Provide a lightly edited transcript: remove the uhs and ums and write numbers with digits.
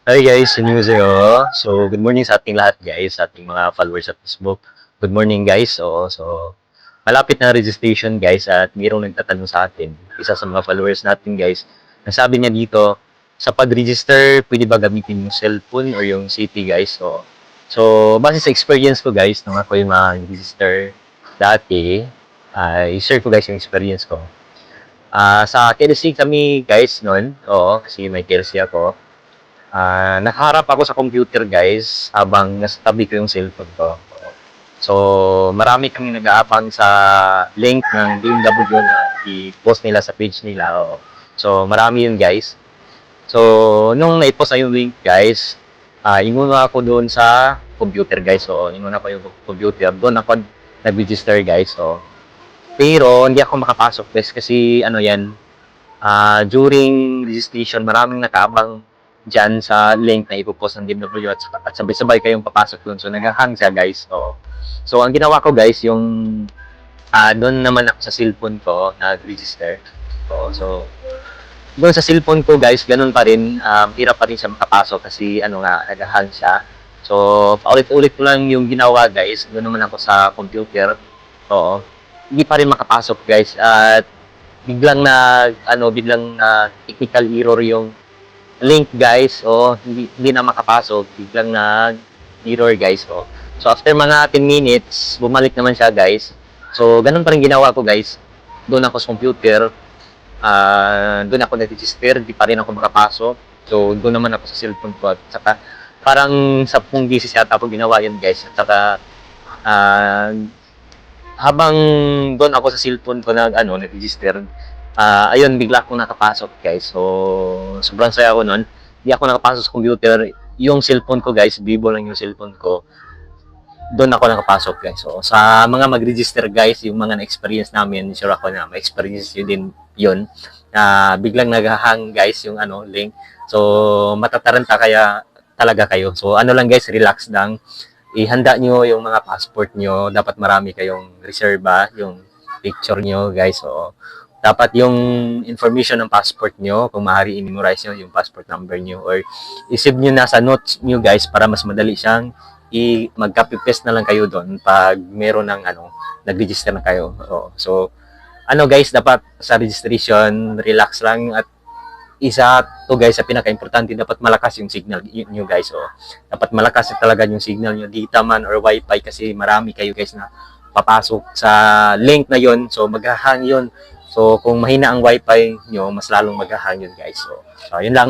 Hi guys, si New Zero. So, good morning sa ating lahat guys, sa ating mga followers sa Facebook. Good morning guys. So, malapit na registration guys at mayroong nagtatanong sa atin. Isa sa mga followers natin guys, nasabi niya dito, sa pag-register, pwede ba gamitin yung cellphone or yung city guys? So base sa experience ko guys, nung ako yung register dati, i-share ko guys yung experience ko. Sa KLC kami guys noon, oo, kasi may KLC ako. Nakaharap ako sa computer guys habang nasa tabi ko yung cellphone ko. So, marami kaming nag-aabang sa link ng BMW na i-post nila sa page nila. Oo. So, marami yun guys. So, nung na-post na yung link guys, inguna ako doon sa computer guys. So, inguna ko yung computer. Doon ako nag-register guys. So, pero hindi ako makapasok guys kasi ano yan, during registration, maraming nakaabang dyan sa link na ipopost ng DMW at sabay-sabay kayong papasok dun. So, nag-hang siya, guys. So, ang ginawa ko, guys, yung doon naman ako sa cellphone ko, nag-register. So, doon sa cellphone ko, guys, ganun pa rin. Hirap pa rin siya makapasok kasi, ano nga, nag-hang siya. So, paulit-ulit ko lang yung ginawa, guys. Doon naman ako sa computer. Oo. Hindi pa rin makapasok, guys. At biglang na technical error yung link guys. Hindi na makapasok, biglang na error guys. So after mga 10 minutes, bumalik naman siya guys. So ganun pa rin ginawa ko guys. Doon ako sa computer, doon ako nag-register, di pa rin ako makapasok. So doon naman ako sa cellphone ko at saka parang 10 beses yata ako ginawa yun guys. At saka uh, habang doon ako sa cellphone ko nag-register, ayun, bigla akong nakapasok, guys. So, sobrang saya ko noon. Hindi ako nakapasok sa computer. Yung cellphone ko, guys, Vivo lang yung cellphone ko. Doon ako nakapasok, guys. So, sa mga mag-register, guys, yung mga na-experience namin, sure ako na ma-experience yun din yun. Biglang nag-hang, guys, yung link. So, matataranta kaya talaga kayo. So, ano lang, guys, relax lang. Ihanda nyo yung mga passport nyo. Dapat marami kayong reserva, yung picture nyo, guys. So, dapat yung information ng passport nyo, kung maaari i-memorize nyo yung passport number nyo or isave nyo na sa notes nyo guys para mas madali siyang mag-copy paste na lang kayo doon pag meron ng nag-register na kayo. So, guys, dapat sa registration, relax lang at isa to guys, sa pinaka-importante, dapat malakas yung signal nyo guys. Dapat malakas talaga yung signal nyo, data man or wifi kasi marami kayo guys na papasok sa link na yon. So, maghahang yun. So, kung mahina ang wifi nyo, mas lalong maghahang yun guys. So yun lang.